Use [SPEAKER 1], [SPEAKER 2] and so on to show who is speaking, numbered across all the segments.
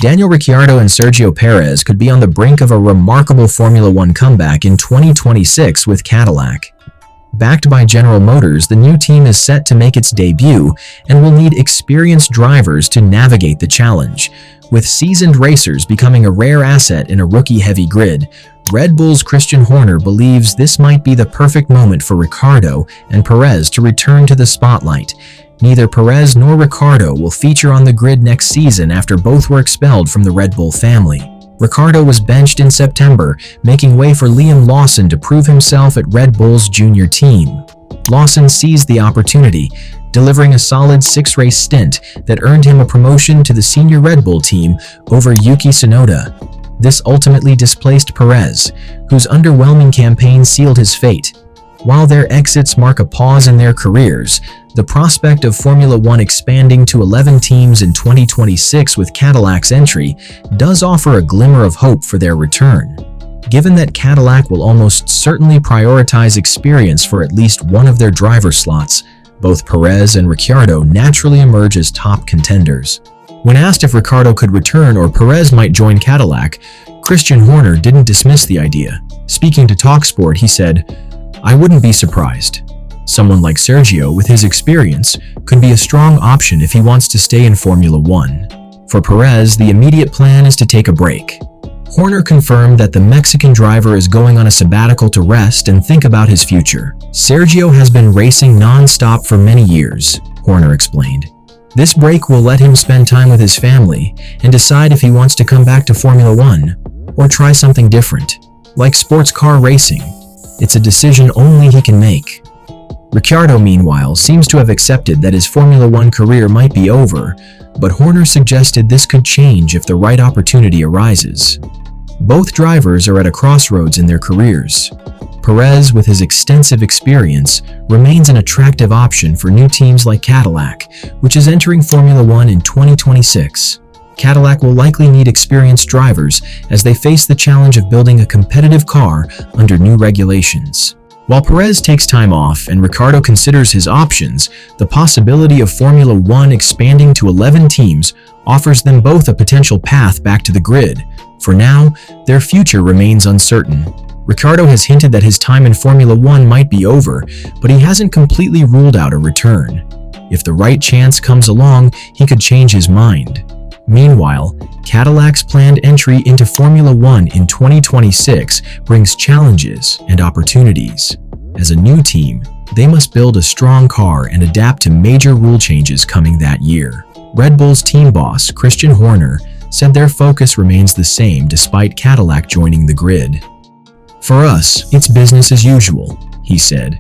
[SPEAKER 1] Daniel Ricciardo and Sergio Perez could be on the brink of a remarkable Formula One comeback in 2026 with Cadillac. Backed by General Motors, the new team is set to make its debut and will need experienced drivers to navigate the challenge. With seasoned racers becoming a rare asset in a rookie-heavy grid, Red Bull's Christian Horner believes this might be the perfect moment for Ricciardo and Perez to return to the spotlight. Neither Perez nor Ricciardo will feature on the grid next season after both were expelled from the Red Bull family. Ricciardo was benched in September, making way for Liam Lawson to prove himself at Red Bull's junior team. Lawson seized the opportunity, delivering a solid 6-race stint that earned him a promotion to the senior Red Bull team over Yuki Tsunoda. This ultimately displaced Perez, whose underwhelming campaign sealed his fate. While their exits mark a pause in their careers, the prospect of Formula One expanding to 11 teams in 2026 with Cadillac's entry does offer a glimmer of hope for their return. Given that Cadillac will almost certainly prioritize experience for at least one of their driver slots, both Perez and Ricciardo naturally emerge as top contenders. When asked if Ricciardo could return or Perez might join Cadillac, Christian Horner didn't dismiss the idea. Speaking to TalkSport, he said, "I wouldn't be surprised. Someone like Sergio, with his experience, could be a strong option if he wants to stay in Formula One. For Perez, the immediate plan is to take a break." Horner confirmed that the Mexican driver is going on a sabbatical to rest and think about his future. "Sergio has been racing non-stop for many years," Horner explained. "This break will let him spend time with his family and decide if he wants to come back to Formula One or try something different, like sports car racing. It's a decision only he can make." Ricciardo, meanwhile, seems to have accepted that his Formula One career might be over, but Horner suggested this could change if the right opportunity arises. Both drivers are at a crossroads in their careers. Perez, with his extensive experience, remains an attractive option for new teams like Cadillac, which is entering Formula One in 2026. Cadillac will likely need experienced drivers as they face the challenge of building a competitive car under new regulations. While Perez takes time off and Ricciardo considers his options, the possibility of Formula One expanding to 11 teams offers them both a potential path back to the grid. For now, their future remains uncertain. Ricciardo has hinted that his time in Formula One might be over, but he hasn't completely ruled out a return. If the right chance comes along, he could change his mind. Meanwhile, Cadillac's planned entry into Formula One in 2026 brings challenges and opportunities. As a new team, they must build a strong car and adapt to major rule changes coming that year. Red Bull's team boss, Christian Horner, said their focus remains the same despite Cadillac joining the grid. "For us, it's business as usual," he said.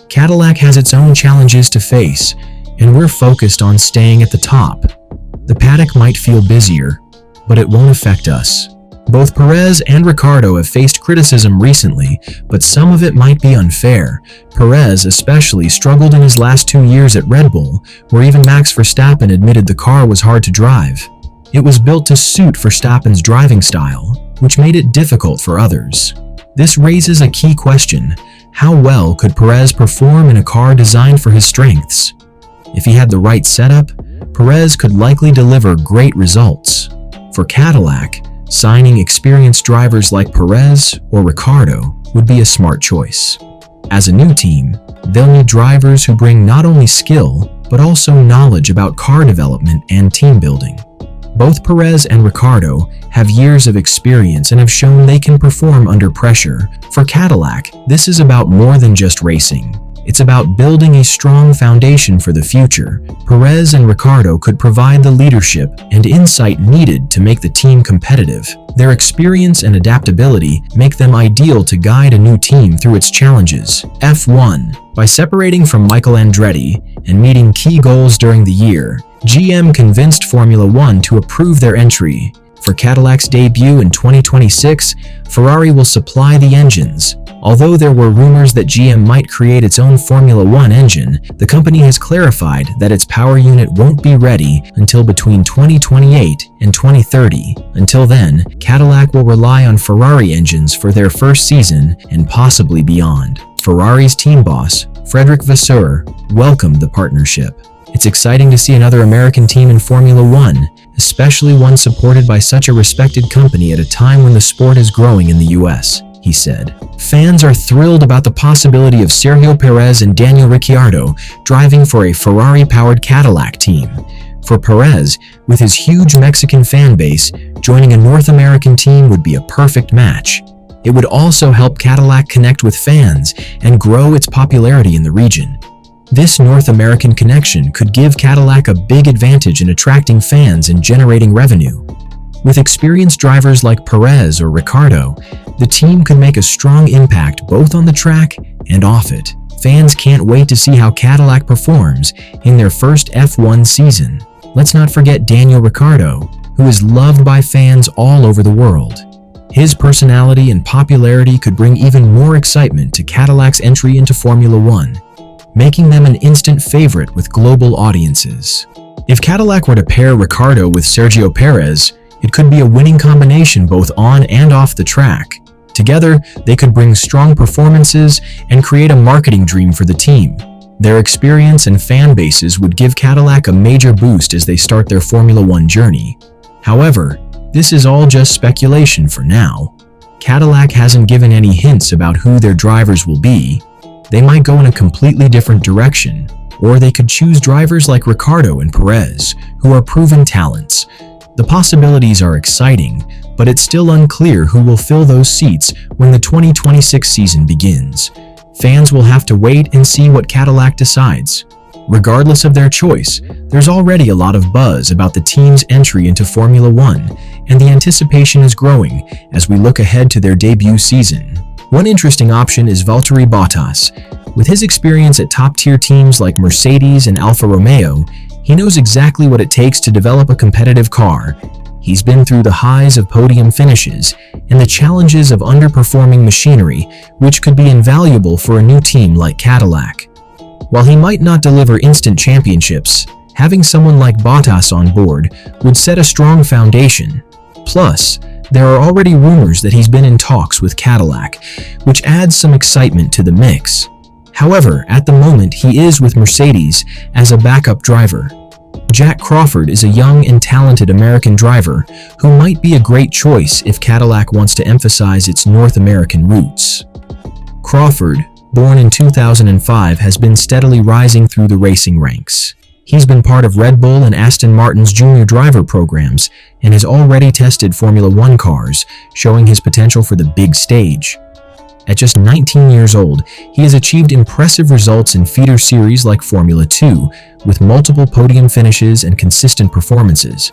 [SPEAKER 1] "Cadillac has its own challenges to face, and we're focused on staying at the top. The paddock might feel busier, but it won't affect us." Both Perez and Ricciardo have faced criticism recently, but some of it might be unfair. Perez especially struggled in his last 2 years at Red Bull, where even Max Verstappen admitted the car was hard to drive. It was built to suit Verstappen's driving style, which made it difficult for others. This raises a key question: how well could Perez perform in a car designed for his strengths? If he had the right setup, Perez could likely deliver great results. For Cadillac, signing experienced drivers like Perez or Ricciardo would be a smart choice. As a new team, they'll need drivers who bring not only skill, but also knowledge about car development and team building. Both Perez and Ricciardo have years of experience and have shown they can perform under pressure. For Cadillac, this is about more than just racing. It's about building a strong foundation for the future. Perez and Ricciardo could provide the leadership and insight needed to make the team competitive. Their experience and adaptability make them ideal to guide a new team through its challenges. F1. By separating from Michael Andretti and meeting key goals during the year, GM convinced Formula One to approve their entry. For Cadillac's debut in 2026, Ferrari will supply the engines. Although there were rumors that GM might create its own Formula One engine, the company has clarified that its power unit won't be ready until between 2028 and 2030. Until then, Cadillac will rely on Ferrari engines for their first season and possibly beyond. Ferrari's team boss, Frederic Vasseur, welcomed the partnership. "It's exciting to see another American team in Formula One, especially one supported by such a respected company at a time when the sport is growing in the US, he said. Fans are thrilled about the possibility of Sergio Perez and Daniel Ricciardo driving for a Ferrari-powered Cadillac team. For Perez, with his huge Mexican fan base, joining a North American team would be a perfect match. It would also help Cadillac connect with fans and grow its popularity in the region. This North American connection could give Cadillac a big advantage in attracting fans and generating revenue. With experienced drivers like Perez or Ricciardo, the team could make a strong impact both on the track and off it. Fans can't wait to see how Cadillac performs in their first F1 season. Let's not forget Daniel Ricciardo, who is loved by fans all over the world. His personality and popularity could bring even more excitement to Cadillac's entry into Formula One, making them an instant favorite with global audiences. If Cadillac were to pair Ricciardo with Sergio Perez, it could be a winning combination both on and off the track. Together, they could bring strong performances and create a marketing dream for the team. Their experience and fan bases would give Cadillac a major boost as they start their Formula One journey. However, this is all just speculation for now. Cadillac hasn't given any hints about who their drivers will be. They might go in a completely different direction, or they could choose drivers like Ricciardo and Perez, who are proven talents. The possibilities are exciting, but it's still unclear who will fill those seats when the 2026 season begins. Fans will have to wait and see what Cadillac decides. Regardless of their choice, there's already a lot of buzz about the team's entry into Formula One, and the anticipation is growing as we look ahead to their debut season. One interesting option is Valtteri Bottas. With his experience at top-tier teams like Mercedes and Alfa Romeo, he knows exactly what it takes to develop a competitive car. He's been through the highs of podium finishes and the challenges of underperforming machinery, which could be invaluable for a new team like Cadillac. While he might not deliver instant championships, having someone like Bottas on board would set a strong foundation. Plus, there are already rumors that he's been in talks with Cadillac, which adds some excitement to the mix. However, at the moment he is with Mercedes as a backup driver. Jack Crawford is a young and talented American driver who might be a great choice if Cadillac wants to emphasize its North American roots. Crawford, born in 2005, has been steadily rising through the racing ranks. He's been part of Red Bull and Aston Martin's junior driver programs and has already tested Formula One cars, showing his potential for the big stage. At just 19 years old, he has achieved impressive results in feeder series like Formula 2, with multiple podium finishes and consistent performances.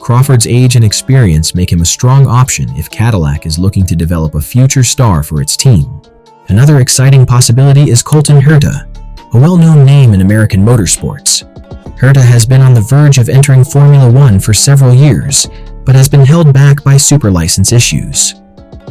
[SPEAKER 1] Crawford's age and experience make him a strong option if Cadillac is looking to develop a future star for its team. Another exciting possibility is Colton Herta, a well-known name in American motorsports. Herta has been on the verge of entering Formula One for several years, but has been held back by super license issues.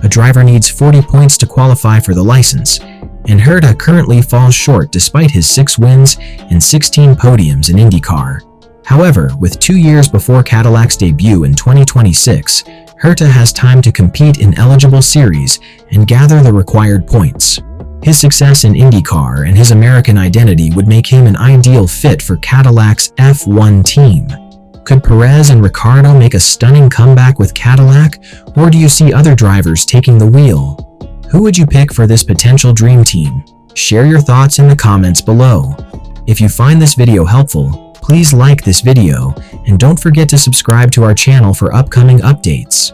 [SPEAKER 1] A driver needs 40 points to qualify for the license, and Herta currently falls short despite his 6 wins and 16 podiums in IndyCar. However, with 2 years before Cadillac's debut in 2026, Herta has time to compete in eligible series and gather the required points. His success in IndyCar and his American identity would make him an ideal fit for Cadillac's F1 team. Could Perez and Ricciardo make a stunning comeback with Cadillac, or do you see other drivers taking the wheel? Who would you pick for this potential dream team? Share your thoughts in the comments below. If you find this video helpful, please like this video and don't forget to subscribe to our channel for upcoming updates.